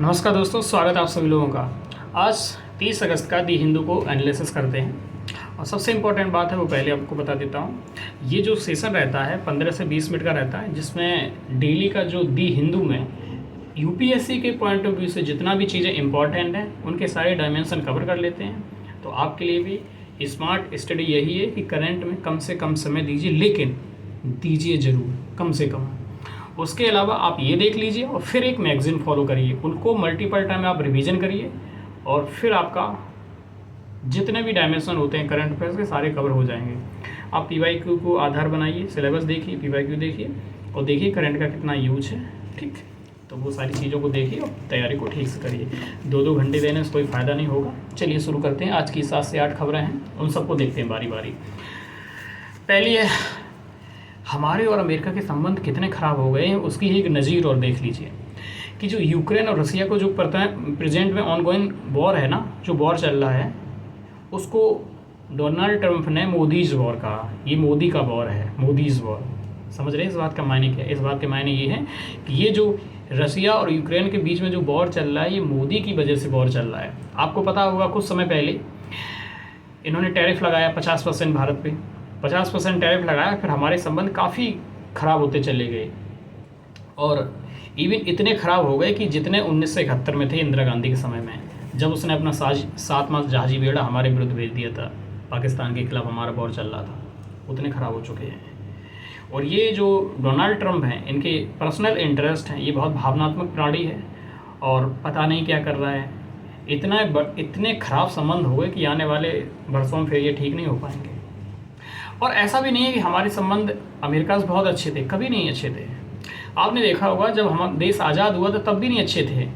नमस्कार दोस्तों, स्वागत है आप सभी लोगों का। आज 30 अगस्त का दी हिंदू को एनालिसिस करते हैं और सबसे इम्पोर्टेंट बात है वो पहले आपको बता देता हूँ। ये जो सेशन रहता है 15 से 20 मिनट का रहता है, जिसमें डेली का जो दी हिंदू में यूपीएससी के पॉइंट ऑफ व्यू से जितना भी चीज़ें इंपॉर्टेंट हैं उनके सारे डायमेंशन कवर कर लेते हैं। तो आपके लिए भी स्मार्ट स्टडी यही है कि करंट में कम से कम समय दीजिए, लेकिन दीजिए ज़रूर कम से कम। उसके अलावा आप ये देख लीजिए और फिर एक मैगज़ीन फॉलो करिए, उनको मल्टीपल टाइम आप रिवीजन करिए और फिर आपका जितने भी डायमेंशन होते हैं करंट अफेयर्स के सारे कवर हो जाएंगे। आप पीवाईक्यू को आधार बनाइए, सिलेबस देखिए, पीवाईक्यू देखिए और देखिए करंट का कितना यूज है। ठीक, तो वो सारी चीज़ों को देखिए और तैयारी को ठीक से करिए। 2-2 घंटे देने से कोई फ़ायदा नहीं होगा। चलिए शुरू करते हैं। आज की 7 से 8 खबरें हैं, उन सबको देखते हैं बारी बारी। पहली है, हमारे और अमेरिका के संबंध कितने ख़राब हो गए हैं उसकी एक नज़ीर और देख लीजिए कि जो यूक्रेन और रसिया को जो प्रेजेंट में ऑनगोइंग वॉर है ना, जो वॉर चल रहा है, उसको डोनाल्ड ट्रंप ने मोदीज वॉर कहा। ये मोदी का वॉर है, मोदीज वॉर। समझ रहे हैं इस बात का मायने क्या है? इस बात के मायने ये है कि ये जो रसिया और यूक्रेन के बीच में जो वॉर चल रहा है, ये मोदी की वजह से वॉर चल रहा है। आपको पता होगा कुछ समय पहले इन्होंने टैरिफ लगाया 50% भारत पे, 50% टैरिफ लगाया, फिर हमारे संबंध काफ़ी ख़राब होते चले गए और इवन इतने ख़राब हो गए कि जितने 1971 में थे इंदिरा गांधी के समय में, जब उसने अपना 7वां जहाजी बेड़ा हमारे विरुद्ध भेज दिया था, पाकिस्तान के खिलाफ हमारा वॉर चल रहा था, उतने ख़राब हो चुके हैं। और ये जो डोनाल्ड ट्रंप हैं, इनके पर्सनल इंटरेस्ट हैं, ये बहुत भावनात्मक प्राणी है और पता नहीं क्या कर रहा है। इतने ख़राब संबंध हो गए कि आने वाले वर्षों में फिर ये ठीक नहीं हो पाएंगे। और ऐसा भी नहीं है कि हमारे संबंध अमेरिका से बहुत अच्छे थे, कभी नहीं अच्छे थे। आपने देखा होगा जब हमारा देश आज़ाद हुआ था तब भी नहीं अच्छे थे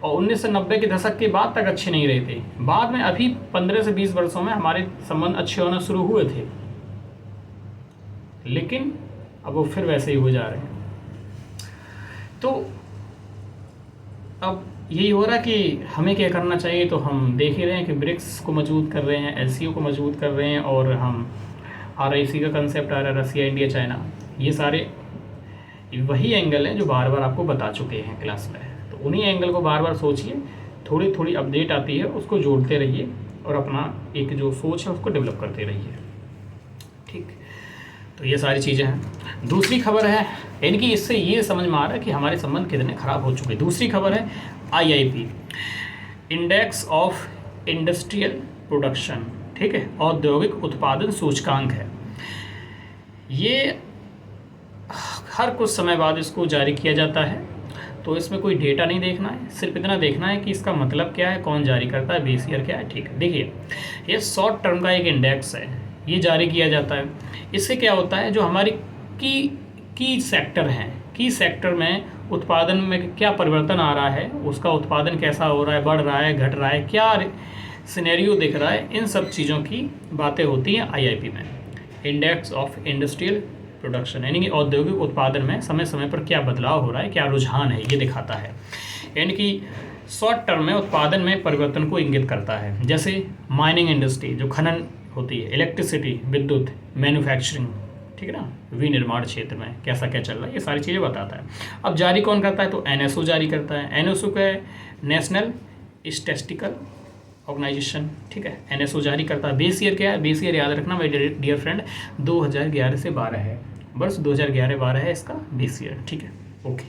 और 1990 के दशक के बाद तक अच्छे नहीं रहे थे। बाद में अभी 15 से 20 वर्षों में हमारे संबंध अच्छे होना शुरू हुए थे, लेकिन अब वो फिर वैसे ही हो जा रहे हैं। तो अब यही हो रहा कि हमें क्या करना चाहिए। तो हम देख ही रहे हैं कि ब्रिक्स को मजबूत कर रहे हैं, एलसीओ को मजबूत कर रहे हैं और हम RIC का कंसेप्ट आ रहा है, रसिया, इंडिया, चाइना। ये सारे वही एंगल हैं जो बार बार आपको बता चुके हैं क्लास में। तो उन्हीं एंगल को बार बार सोचिए, थोड़ी थोड़ी अपडेट आती है उसको जोड़ते रहिए और अपना एक जो सोच है उसको डेवलप करते रहिए। ठीक, तो ये सारी चीज़ें हैं। दूसरी खबर है, इनकी इससे ये समझ में आ रहा है कि हमारे संबंध कितने ख़राब हो चुके हैं। दूसरी खबर है IIP, index of industrial production. ठीक है, औद्योगिक उत्पादन सूचकांक है। ये हर कुछ समय बाद इसको जारी किया जाता है। तो इसमें कोई डेटा नहीं देखना है, सिर्फ इतना देखना है कि इसका मतलब क्या है, कौन जारी करता है, बेस ईयर क्या है। ठीक है, देखिए ये शॉर्ट टर्म का एक इंडेक्स है, ये जारी किया जाता है। इससे क्या होता है, जो हमारी की सेक्टर हैं, की सेक्टर में उत्पादन में क्या परिवर्तन आ रहा है, उसका उत्पादन कैसा हो रहा है, बढ़ रहा है, घट रहा है, क्या सिनेरियो दिख रहा है, इन सब चीज़ों की बातें होती हैं IIP में। इंडेक्स ऑफ इंडस्ट्रियल प्रोडक्शन यानी कि औद्योगिक उत्पादन में समय समय पर क्या बदलाव हो रहा है, क्या रुझान है, ये दिखाता है। यानी कि शॉर्ट टर्म में उत्पादन में परिवर्तन को इंगित करता है। जैसे माइनिंग इंडस्ट्री, जो खनन होती है, इलेक्ट्रिसिटी, विद्युत, मैन्युफैक्चरिंग, ठीक है ना, विनिर्माण क्षेत्र में कैसा क्या चल रहा है, ये सारी चीज़ें बताता है। अब जारी कौन करता है, तो NSO जारी करता है। NSO का नेशनल स्टैटिस्टिकल ऑर्गेनाइजेशन। ठीक है, NSO जारी करता है। बेस ईयर क्या है, बेस ईयर याद रखना मेरे डियर फ्रेंड, 2011 से 12 है, वर्ष 2011-12 है इसका बेस ईयर। ठीक है, ओके।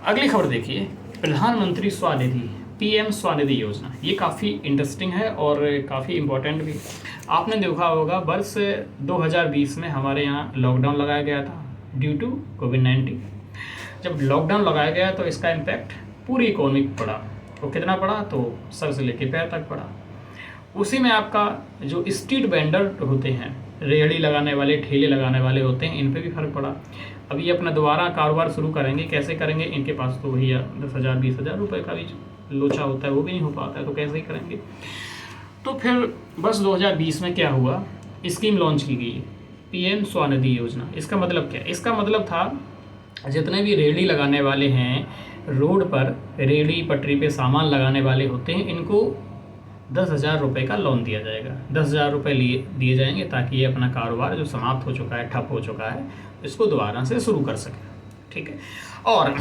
अगली खबर देखिए, प्रधानमंत्री स्वनिधि, PM स्वनिधि योजना। ये काफ़ी इंटरेस्टिंग है और काफ़ी इम्पोर्टेंट भी। आपने देखा होगा वर्ष 2020 में हमारे यहाँ लॉकडाउन लगाया गया था ड्यू टू कोविड-19। जब लॉकडाउन लगाया गया तो इसका इम्पैक्ट पूरी इकोनॉमी पर पड़ा। तो कितना पड़ा, तो सर से लेके पैर तक पड़ा। उसी में आपका जो स्ट्रीट वेंडर होते हैं, रेहड़ी लगाने वाले, ठेले लगाने वाले होते हैं, इन पे भी फर्क पड़ा। अब ये अपना दोबारा कारोबार शुरू करेंगे, कैसे करेंगे, इनके पास तो भैया 10,000-20,000 रुपये का भी लोचा होता है, वो भी नहीं हो पाता है, तो कैसे ही करेंगे। तो फिर बस 2020 में क्या हुआ, स्कीम लॉन्च की गई, PM स्वनिधि योजना। इसका मतलब क्या है, इसका मतलब था जितने भी रेहड़ी लगाने वाले हैं, रोड पर रेहड़ी पटरी पे सामान लगाने वाले होते हैं, इनको 10,000 रुपये का लोन दिया जाएगा। 10,000 रुपये दिए जाएंगे ताकि ये अपना कारोबार जो समाप्त हो चुका है, ठप हो चुका है, इसको दोबारा से शुरू कर सके। ठीक है, और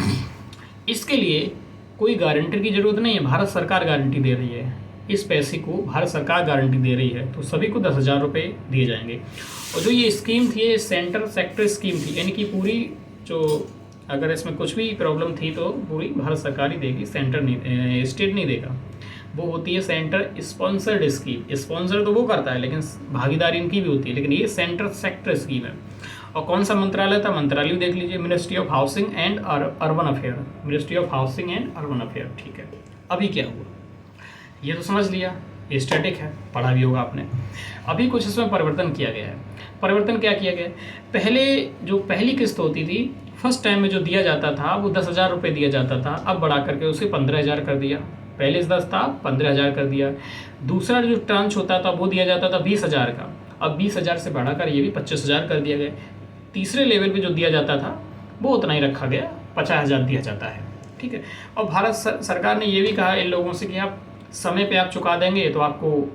इसके लिए कोई गारंटी की ज़रूरत नहीं है, भारत सरकार गारंटी दे रही है, इस पैसे को भारत सरकार गारंटी दे रही है, तो सभी को 10,000 रुपये दिए जाएंगे। और जो ये स्कीम थी, ये सेंटर सेक्टर स्कीम थी, यानी कि पूरी जो अगर इसमें कुछ भी प्रॉब्लम थी तो पूरी भारत सरकार ही देगी, सेंटर नहीं, स्टेट नहीं देगा। वो होती है सेंटर स्पॉन्सर्ड स्कीम। स्पॉन्सर तो वो करता है लेकिन भागीदारी इनकी भी होती है, लेकिन ये सेंटर सेक्टर स्कीम है। और कौन सा मंत्रालय था, मंत्रालय देख लीजिए, ministry of housing and urban affair, ministry of housing and urban affair. ठीक है, अभी क्या हुआ ये तो समझ लिया, ये स्टैटिक है, पढ़ा भी होगा आपने। अभी कुछ इसमें परिवर्तन किया गया है। परिवर्तन क्या किया गया है, पहले जो पहली किस्त होती थी, फर्स्ट टाइम में जो दिया जाता था वो 10,000 रुपये दिया जाता था, अब बढ़ा करके उसे 15,000 कर दिया। पहले 10 था, 15,000 कर दिया। दूसरा जो ट्रांच होता था वो दिया जाता था 20,000 का, अब 20,000 से बढ़ाकर ये भी 25,000 कर दिया गया। तीसरे लेवल पे जो दिया जाता था वो उतना ही रखा गया, 50,000 दिया जाता है। ठीक है, और भारत सरकार ने ये भी कहा इन लोगों से कि आप समय पे आप चुका देंगे तो आपको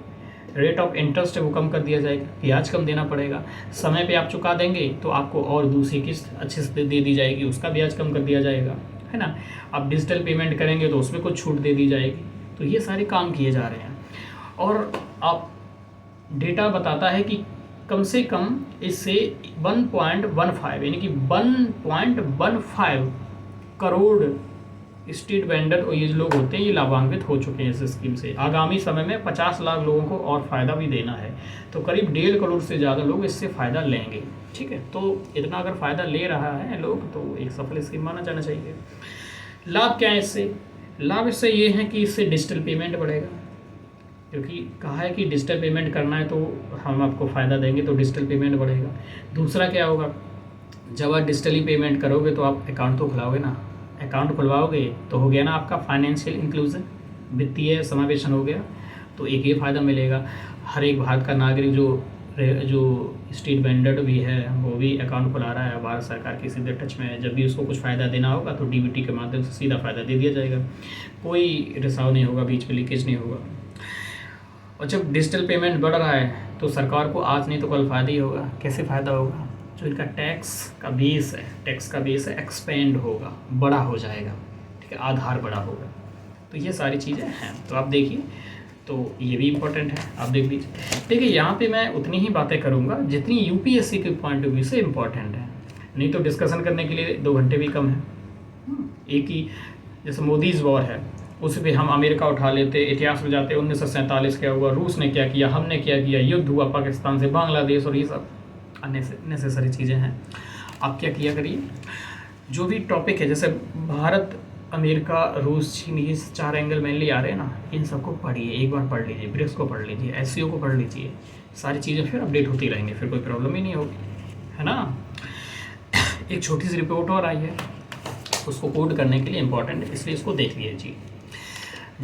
रेट ऑफ इंटरेस्ट है वो कम कर दिया जाएगा, ब्याज कम देना पड़ेगा। समय पे आप चुका देंगे तो आपको और दूसरी किस्त अच्छे से दे दी जाएगी, उसका ब्याज कम कर दिया जाएगा, है ना। आप डिजिटल पेमेंट करेंगे तो उसमें कुछ छूट दे दी जाएगी। तो ये सारे काम किए जा रहे हैं। और आप डेटा बताता है कि कम से कम इससे 1.15 यानी कि 1.15 करोड़ स्ट्रीट वेंडर और ये जो लोग होते हैं ये लाभान्वित हो चुके हैं इस स्कीम से। आगामी समय में 50 लाख लोगों को और फ़ायदा भी देना है, तो करीब 1.5 करोड़ से ज़्यादा लोग इससे फ़ायदा लेंगे। ठीक है, तो इतना अगर फ़ायदा ले रहा है लोग तो एक सफल स्कीम माना जाना चाहिए। लाभ क्या है इससे, लाभ इससे ये है कि इससे डिजिटल पेमेंट बढ़ेगा, क्योंकि कहा है कि डिजिटल पेमेंट करना है तो हम आपको फ़ायदा देंगे, तो डिजिटल पेमेंट बढ़ेगा। दूसरा क्या होगा, जब आप डिजिटली पेमेंट करोगे तो आप अकाउंट तो खुलाओगे ना, अकाउंट खुलवाओगे तो हो गया ना आपका फाइनेंशियल इंक्लूजन, वित्तीय समावेशन हो गया। तो एक ये फ़ायदा मिलेगा, हर एक भारत का नागरिक जो स्ट्रीट वेंडर भी है वो भी अकाउंट खुला रहा है, भारत सरकार के सीधे टच में है। जब भी उसको कुछ फ़ायदा देना होगा तो डीबीटी के माध्यम से सीधा फ़ायदा दे दिया जाएगा, कोई रिसाव नहीं होगा, बीच में लीकेज नहीं होगा। और जब डिजिटल पेमेंट बढ़ रहा है तो सरकार को आज नहीं तो कल फ़ायदा ही होगा। कैसे फ़ायदा होगा, जो इनका टैक्स का बेस है एक्सपेंड होगा, बड़ा हो जाएगा। ठीक है, आधार बड़ा होगा। तो ये सारी चीज़ें हैं, तो आप देखिए, तो ये भी इम्पोर्टेंट है, आप देख लीजिए। देखिए यहाँ पे मैं उतनी ही बातें करूँगा जितनी यूपीएससी के पॉइंट ऑफ व्यू से इम्पोर्टेंट है, नहीं तो डिस्कशन करने के लिए 2 घंटे भी कम है। एक ही जैसे मोदीज़ वॉर है, उस पर हम अमेरिका उठा लेते, इतिहास में जाते, 1947 क्या हुआ, रूस ने क्या किया, हमने क्या किया, युद्ध हुआ पाकिस्तान से बांग्लादेश, और ये सब अननेसेसरी चीज़ें हैं। आप क्या किया करिए, जो भी टॉपिक है, जैसे भारत, अमेरिका, रूस, चीन, ये 4 एंगल मेनली आ रहे हैं ना, इन सबको पढ़िए, एक बार पढ़ लीजिए, ब्रिक्स को पढ़ लीजिए, एससीओ को पढ़ लीजिए, सारी चीज़ें फिर अपडेट होती रहेंगी, फिर कोई प्रॉब्लम ही नहीं होगी, है ना। एक छोटी सी रिपोर्ट और आई है, उसको कोड करने के लिए इम्पोर्टेंट है, इसलिए इसको देख लीजिए।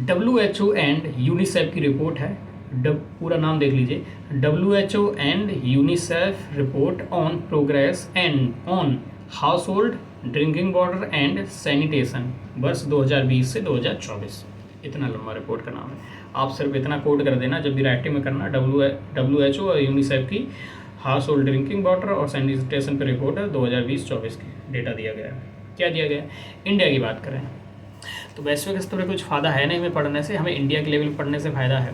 WHO एंड यूनिसेफ की रिपोर्ट है, पूरा नाम देख लीजिए, WHO and UNICEF report on progress and on house hold drinking water and sanitation वर्ष 2020 से 2024। इतना लंबा रिपोर्ट का नाम है, आप सिर्फ इतना कोड कर देना जब भी राइटिंग में करना। WHO और यूनिसेफ की हाउस होल्ड ड्रिंकिंग वाटर और सैनिटेशन पर रिपोर्ट है 2020-24 की, डेटा दिया गया है। क्या दिया गया है, इंडिया की बात करें तो वैश्विक स्तर पर कुछ फ़ायदा है नहीं हमें पढ़ने से, हमें इंडिया के लेवल पर पढ़ने से फ़ायदा है।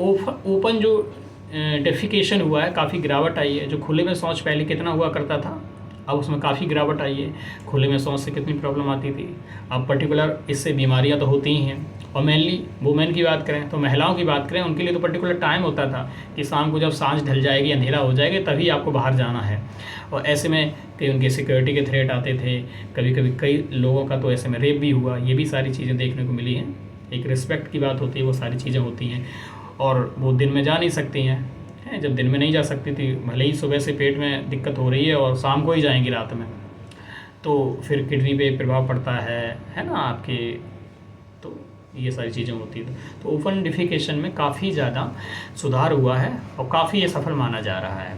ओपन जो डेफिकेशन हुआ है, काफ़ी गिरावट आई है। जो खुले में शौच पहले कितना हुआ करता था, अब उसमें काफ़ी गिरावट आई है। खुले में शौच से कितनी प्रॉब्लम आती थी, अब पर्टिकुलर इससे बीमारियां तो होती ही हैं। और मेनली वुमेन की बात करें तो महिलाओं की बात करें, उनके लिए तो पर्टिकुलर टाइम होता था कि शाम को जब सांझ ढल जाएगी, अंधेरा हो जाएगा, तभी आपको बाहर जाना है। और ऐसे में कई उनके सिक्योरिटी के थ्रेट आते थे, कभी कभी कई लोगों का तो ऐसे में रेप भी हुआ। ये भी सारी चीज़ें देखने को मिली हैं। एक रिस्पेक्ट की बात होती है, वो सारी चीज़ें होती हैं। और वो दिन में जा नहीं सकती हैं, जब दिन में नहीं जा सकती थी, भले ही सुबह से पेट में दिक्कत हो रही है और शाम को ही जाएंगी रात में, तो फिर किडनी पे प्रभाव पड़ता है ना आपके, तो ये सारी चीज़ें होती हैं। तो ओपन डिफिकेशन में काफ़ी ज़्यादा सुधार हुआ है और काफ़ी ये सफल माना जा रहा है।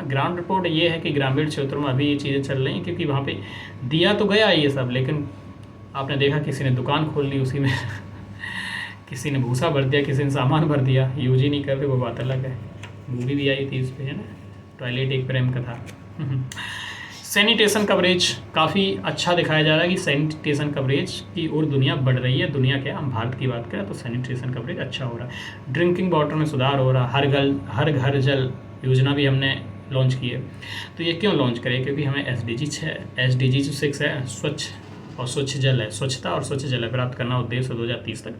ग्राउंड रिपोर्ट ये है कि ग्रामीण क्षेत्रों में अभी ये चीज़ें चल रही हैं, क्योंकि वहाँ पे दिया तो गया ये सब, लेकिन आपने देखा किसी ने दुकान खोल ली, उसी में किसी ने भूसा भर दिया, किसी ने सामान भर दिया, यूज ही नहीं कर रहे, वो बात अलग है। मूवी भी आई थी इस पर, है ना, टॉयलेट एक प्रेम कथा। सैनिटेशन कवरेज काफ़ी अच्छा दिखाया जा रहा है कि सैनिटेशन कवरेज की ओर दुनिया बढ़ रही है। दुनिया क्या, हम भारत की बात करें तो सैनिटेशन कवरेज अच्छा हो रहा है। ड्रिंकिंग वाटर में सुधार हो रहा है। हर घर जल योजना भी हमने लॉन्च की है। तो ये क्यों लॉन्च करें? क्योंकि हमें SDG 6 है, स्वच्छ और स्वच्छ जल है, स्वच्छता और स्वच्छ जल प्राप्त करना उद्देश्य 2030 तक।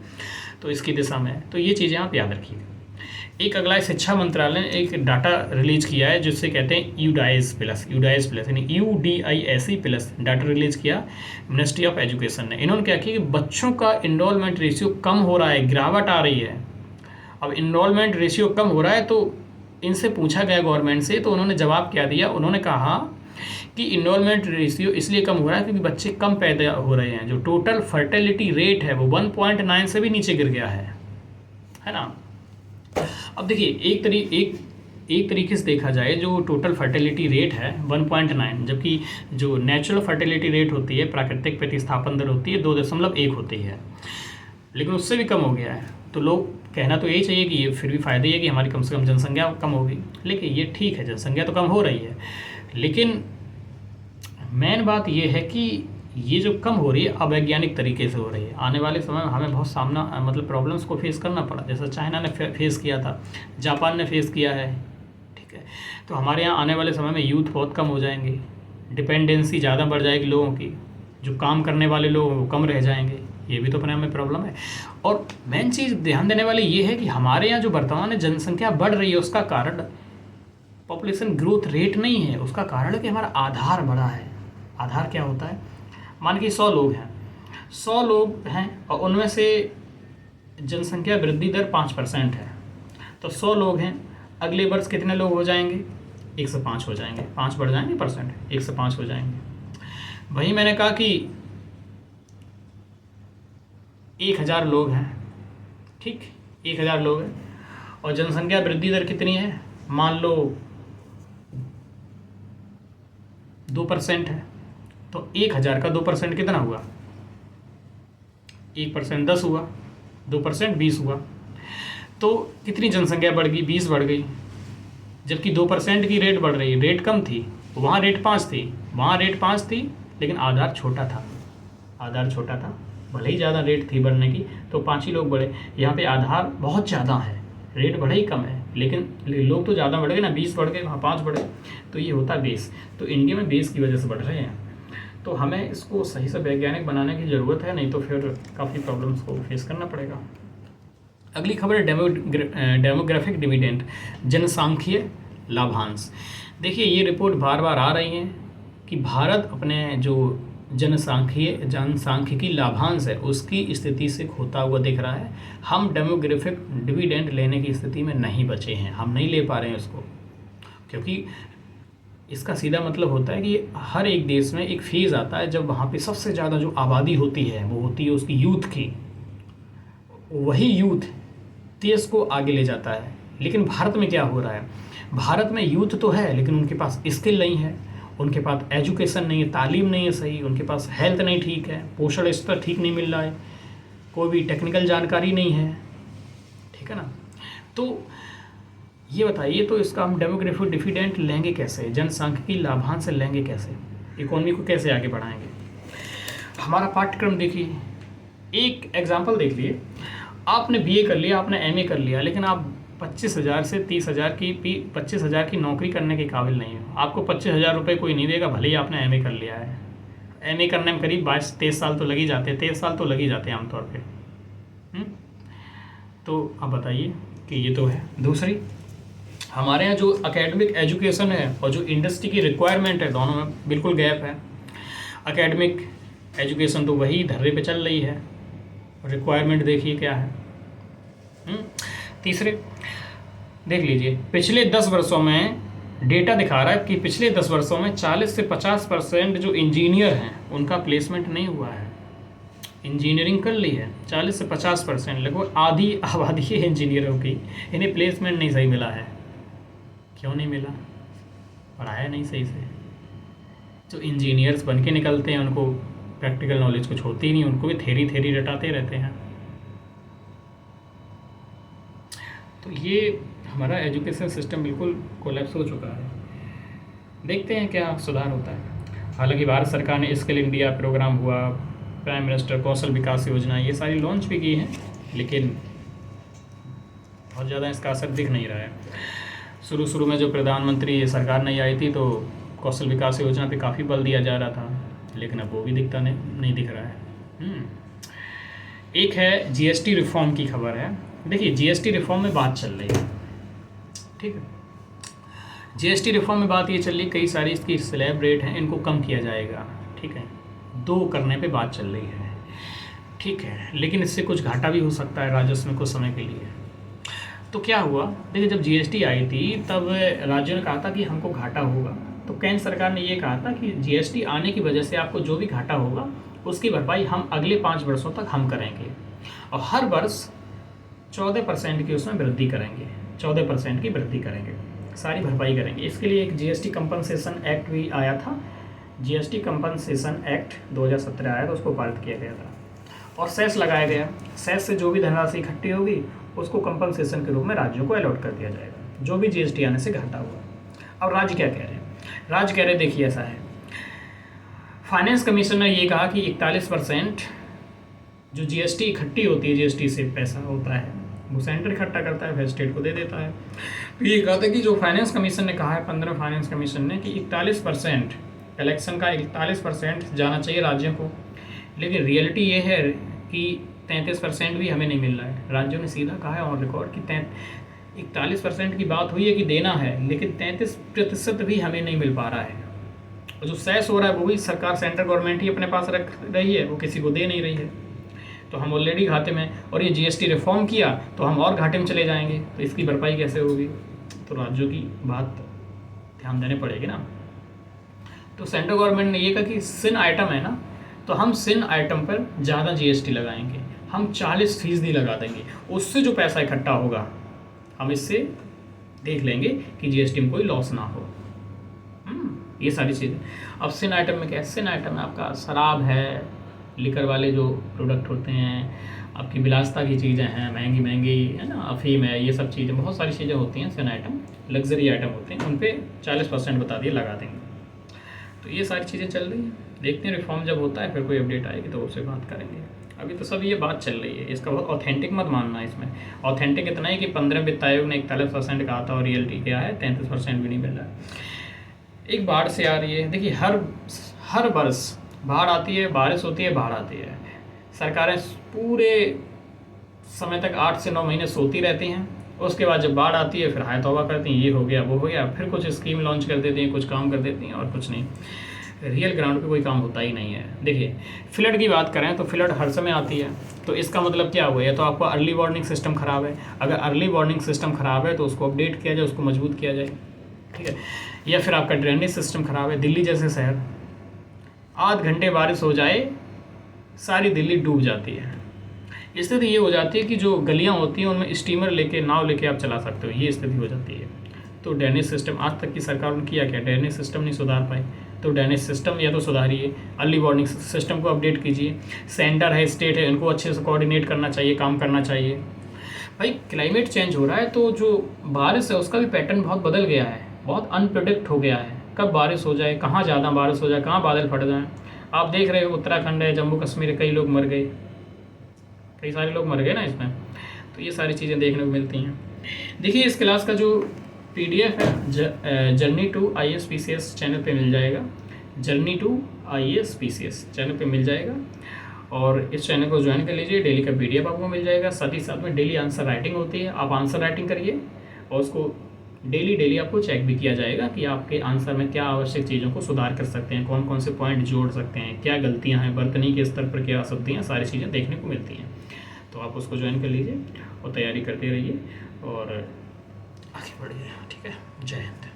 तो इसकी दिशा में है। तो ये चीज़ें आप याद रखिएगा। एक अगला शिक्षा मंत्रालय ने एक डाटा रिलीज किया है जिससे कहते हैं यूडाइस प्लस यानी UDISE+ डाटा रिलीज किया मिनिस्ट्री ऑफ एजुकेशन ने। इन्होंने क्या किया कि बच्चों का इनरोलमेंट रेशियो कम हो रहा है, गिरावट आ रही है। अब इनरोलमेंट रेशियो कम हो रहा है तो इनसे पूछा गया गवर्नमेंट से, तो उन्होंने जवाब क्या दिया? उन्होंने कहा कि इनरोलमेंट रेशियो इसलिए कम हो रहा है क्योंकि बच्चे कम पैदा हो रहे हैं। जो टोटल फर्टिलिटी रेट है वो 1.9 से भी नीचे गिर गया है ना। अब देखिए एक तरीके से देखा जाए, जो टोटल फर्टिलिटी रेट है 1.9, जबकि जो नेचुरल फर्टिलिटी रेट होती है, प्राकृतिक प्रतिस्थापन दर होती है 2.1 होती है, लेकिन उससे भी कम हो गया है। तो लोग कहना तो यही चाहिए कि ये फिर भी फ़ायदा ही है कि हमारी कम से कम जनसंख्या कम होगी। लेकिन ये ठीक है, जनसंख्या तो कम हो रही है, लेकिन मेन बात ये है कि ये जो कम हो रही है अवैज्ञानिक तरीके से हो रही है। आने वाले समय में हमें बहुत मतलब प्रॉब्लम्स को फेस करना पड़ा, जैसा चाइना ने फेस किया था, जापान ने फेस किया है, ठीक है। तो हमारे यहाँ आने वाले समय में यूथ बहुत कम हो जाएंगे, डिपेंडेंसी ज़्यादा बढ़ जाएगी लोगों की, जो काम करने वाले लोग वो कम रह जाएंगे। ये भी तो अपने में प्रॉब्लम है। और मेन चीज़ ध्यान देने वाली ये है कि हमारे यहाँ जो वर्तमान में जनसंख्या बढ़ रही है उसका कारण पॉपुलेशन ग्रोथ रेट नहीं है, उसका कारण है कि हमारा आधार बढ़ा है। आधार क्या होता है? मान के 100 लोग हैं और उनमें से जनसंख्या वृद्धि दर 5% है, तो 100 लोग हैं, अगले वर्ष कितने लोग हो जाएंगे? 105 हो जाएंगे, 5 बढ़ जाएंगे परसेंट, 105 हो जाएंगे। वहीं मैंने कहा कि 1000 लोग हैं, ठीक, 1000 लोग हैं और जनसंख्या वृद्धि दर कितनी है? मान लो 2% है, तो 1000 का 2% कितना हुआ? 1% 10 हुआ, 2% 20 हुआ। तो कितनी जनसंख्या बढ़ गई? 20 बढ़ गई। जबकि 2% की रेट बढ़ रही, रेट कम थी, वहाँ रेट 5 थी, वहाँ रेट 5 थी, लेकिन आधार छोटा था। भले ही ज़्यादा रेट थी बढ़ने की, तो 5 ही लोग बढ़े। यहाँ पे आधार बहुत ज़्यादा है, रेट बढ़े ही कम है, लेकिन लोग तो ज़्यादा बढ़ गए ना, 20 बढ़ गए, वहाँ 5 बढ़े। तो ये होता है बेस। तो इंडिया में बेस की वजह से बढ़ रहे हैं। तो हमें इसको सही से वैज्ञानिक बनाने की ज़रूरत है, नहीं तो फिर काफ़ी प्रॉब्लम्स को फेस करना पड़ेगा। अगली खबर है डेमोग्राफिक डिविडेंड, जनसांख्यिकीय लाभांश। देखिए ये रिपोर्ट बार बार आ रही है कि भारत अपने जो जनसांख्यिकी लाभांश है उसकी स्थिति से खोता हुआ दिख रहा है। हम डेमोग्राफिक डिविडेंड लेने की स्थिति में नहीं बचे हैं, हम नहीं ले पा रहे हैं उसको, क्योंकि इसका सीधा मतलब होता है कि हर एक देश में एक फेज़ आता है जब वहाँ पे सबसे ज़्यादा जो आबादी होती है वो होती है उसकी यूथ की। वही यूथ देश को आगे ले जाता है। लेकिन भारत में क्या हो रहा है? भारत में यूथ तो है लेकिन उनके पास स्किल नहीं है, उनके पास एजुकेशन नहीं है, तालीम नहीं है सही, उनके पास हेल्थ नहीं ठीक है, पोषण स्तर ठीक नहीं मिल रहा है, कोई भी टेक्निकल जानकारी नहीं है, ठीक है ना। तो ये बताइए, तो इसका हम डेमोग्राफिक डिविडेंड लेंगे कैसे? जनसांख्यिकी लाभांश लेंगे कैसे? इकोनॉमी को कैसे आगे बढ़ाएंगे? हमारा पाठ्यक्रम देखिए, एक एग्जांपल देख लिए, आपने BA कर लिया, आपने MA कर लिया, लेकिन आप 25,000 से 25,000 की नौकरी करने के काबिल नहीं हो। आपको 25,000 रुपये कोई नहीं देगा, भले ही आपने MA कर लिया है। MA करने में करीब 22-23 साल तो लग ही जाते हैं, 23 साल तो लग ही जाते हैं आमतौर पर। तो आप बताइए कि ये तो है। दूसरी, हमारे यहाँ जो एकेडमिक एजुकेशन है और जो इंडस्ट्री की रिक्वायरमेंट है, दोनों में बिल्कुल गैप है। एकेडमिक एजुकेशन तो वही धर्रे पे चल रही है, रिक्वायरमेंट देखिए क्या है। तीसरे देख लीजिए, पिछले 10 वर्षों में डेटा दिखा रहा है कि पिछले 10 वर्षों में 40 से 50% जो इंजीनियर हैं उनका प्लेसमेंट नहीं हुआ है। इंजीनियरिंग कर ली है 40 से 50%, लगभग आधी आबादी है इंजीनियरों की, इन्हें प्लेसमेंट नहीं सही मिला है। क्यों नहीं मिला? पढ़ाया नहीं सही से। जो इंजीनियर्स बन के निकलते हैं उनको प्रैक्टिकल नॉलेज कुछ होती ही नहीं, उनको भी थेरी रटाते रहते हैं। तो ये हमारा एजुकेशन सिस्टम बिल्कुल कोलैप्स हो चुका है। देखते हैं क्या सुधार होता है। हालांकि भारत सरकार ने स्किल इंडिया प्रोग्राम हुआ, प्राइम मिनिस्टर कौशल विकास योजना, ये सारी लॉन्च भी की हैं, लेकिन बहुत ज़्यादा इसका असर दिख नहीं रहा है। शुरू में जो प्रधानमंत्री सरकार नहीं आई थी तो कौशल विकास योजना पे काफ़ी बल दिया जा रहा था, लेकिन अब वो भी दिखता नहीं दिख रहा है। एक है जीएसटी रिफॉर्म की खबर है। देखिए जीएसटी रिफॉर्म में बात चल रही है, ठीक है। जीएसटी रिफॉर्म में बात ये चल रही, कई सारी इसकी स्लैब रेट हैं, इनको कम किया जाएगा, ठीक है। 2 करने पे बात चल रही है, ठीक है, लेकिन इससे कुछ घाटा भी हो सकता है राजस्व में कुछ समय के लिए। तो क्या हुआ, देखिए जब जीएसटी आई थी तब राज्यों ने कहा था कि हमको घाटा होगा, तो केंद्र सरकार ने ये कहा था कि जीएसटी आने की वजह से आपको जो भी घाटा होगा उसकी भरपाई हम अगले 5 वर्षों तक हम करेंगे, और हर वर्ष 14% की उसमें वृद्धि करेंगे, 14% की वृद्धि करेंगे, सारी भरपाई करेंगे। इसके लिए एक जीएसटी कंपनसेशन एक्ट भी आया था, जीएसटी कंपनसेशन एक्ट 2017 आया था, उसको पारित किया गया था और सेस लगाया गया। सेस से जो भी धनराशि इकट्ठी होगी उसको कंपनसेशन के रूप में राज्यों को अलॉट कर दिया जाएगा, जो भी जीएसटी आने से घाटा हुआ। अब राज्य क्या कह रहे हैं, राज्य कह रहे देखिए ऐसा है, फाइनेंस कमीशन ने ये कहा कि 41% जो जीएसटी इकट्ठी होती है, जीएसटी से पैसा होता है वो सेंटर इकट्ठा करता है, फिर स्टेट को दे देता है। तो ये कहा था कि जो फाइनेंस कमीशन ने कहा है, 15 फाइनेंस कमीशन ने, कि 41% कलेक्शन का 41% जाना चाहिए राज्यों को, लेकिन रियलिटी ये है कि 33% भी हमें नहीं मिल रहा है। राज्यों ने सीधा कहा है ऑन रिकॉर्ड कि 41% की बात हुई है कि देना है, लेकिन 33% भी हमें नहीं मिल पा रहा है। और जो सेस हो रहा है वो भी सरकार, सेंट्रल गवर्नमेंट ही अपने पास रख रही है, वो किसी को दे नहीं रही है। तो हम ऑलरेडी घाटे में, और ये जीएसटी रिफॉर्म किया तो हम और घाटे में चले जाएंगे, तो इसकी भरपाई कैसे होगी। तो राज्यों की बात ध्यान देने पड़ेगी ना। तो सेंट्रल गवर्नमेंट ने ये कहा कि सिन आइटम है ना, तो हम सिन आइटम पर ज़्यादा जीएसटी लगाएंगे, हम 40% लगा देंगे, उससे जो पैसा इकट्ठा होगा हम इससे देख लेंगे कि जीएसटी में कोई लॉस ना हो। ये सारी चीज़ें। अब सिन आइटम में क्या है, सिन आइटम में आपका शराब है, लिकर वाले जो प्रोडक्ट होते हैं, आपकी विलासता की चीज़ें हैं, महंगी है ना, अफीम है, ये सब चीज़ें, बहुत सारी चीज़ें होती हैं सिन आइटम, लग्जरी आइटम होते हैं, उन पर 40% बता दिए लगा देंगे। तो ये सारी चीज़ें चल रही हैं, देखते हैं रिफॉर्म जब होता है फिर कोई अपडेट आएगी तो उससे बात करेंगे। अभी तो सब ये बात चल रही है, इसका बहुत ऑथेंटिक मत मानना है। इसमें ऑथेंटिक इतना ही कि 15 वित्त आयोग ने 41% कहा था और रियलिटी क्या है 33% भी नहीं मिल रहा है। एक बाढ़ से आ रही है, देखिए हर वर्ष बाढ़ आती है, बारिश होती है, बाढ़ आती है, सरकारें पूरे समय तक 8 से 9 महीने सोती रहती हैं, उसके बाद जब बाढ़ आती है फिर हाय तौबा करती हैं, ये हो गया वो हो गया, फिर कुछ स्कीम लॉन्च कर देती हैं, कुछ काम कर देती हैं और कुछ नहीं। रियल ग्राउंड पे कोई काम होता ही नहीं है। देखिए फ्लड की बात करें तो फ्लड हर समय आती है, तो इसका मतलब क्या हुआ, या तो आपका अर्ली वार्निंग सिस्टम ख़राब है, अगर अर्ली वार्निंग सिस्टम ख़राब है तो उसको अपडेट किया जाए, उसको मजबूत किया जाए, ठीक है। या फिर आपका ड्रेनेज सिस्टम ख़राब है, दिल्ली जैसे शहर, आध घंटे बारिश हो जाए सारी दिल्ली डूब जाती है। स्थिति ये हो जाती है कि जो गलियाँ होती हैं उनमें स्टीमर लेके, नाव लेके आप चला सकते हो, ये स्थिति हो जाती है। तो ड्रेनेज सिस्टम आज तक की सरकार ने किया क्या, ड्रेनेज सिस्टम नहीं सुधार पाई, तो ड्रेनेज सिस्टम या तो सुधारिए, अर्ली वार्निंग सिस्टम को अपडेट कीजिए, सेंटर है, स्टेट है, इनको अच्छे से कोऑर्डिनेट करना चाहिए, काम करना चाहिए। भाई क्लाइमेट चेंज हो रहा है तो जो बारिश है उसका भी पैटर्न बहुत बदल गया है, बहुत अनप्रेडिक्ट हो गया है, कब बारिश हो जाए, कहाँ ज़्यादा बारिश हो जाए, कहाँ बादल फट जाएँ। आप देख रहे हो उत्तराखंड है, जम्मू कश्मीर है, कई लोग मर गए, कई सारे लोग मर गए ना इसमें। तो ये सारी चीज़ें देखने को मिलती हैं। देखिए इस क्लास का जो PDF है जर्नी टू IAS-PCS चैनल पे मिल जाएगा, जर्नी टू IAS-PCS चैनल पे मिल जाएगा, और इस चैनल को ज्वाइन कर लीजिए, डेली का PDF आपको मिल जाएगा। साथ ही साथ में डेली आंसर राइटिंग होती है, आप आंसर राइटिंग करिए और उसको डेली आपको चेक भी किया जाएगा कि आपके आंसर में क्या आवश्यक चीज़ों को सुधार कर सकते हैं, कौन कौन से पॉइंट जोड़ सकते हैं, क्या गलतियाँ हैं, वर्तनी के स्तर पर क्या सब्दियाँ, सारी चीज़ें देखने को मिलती हैं। तो आप उसको ज्वाइन कर लीजिए और तैयारी करते रहिए और आगे बढ़िए, ठीक है। जय हिंद।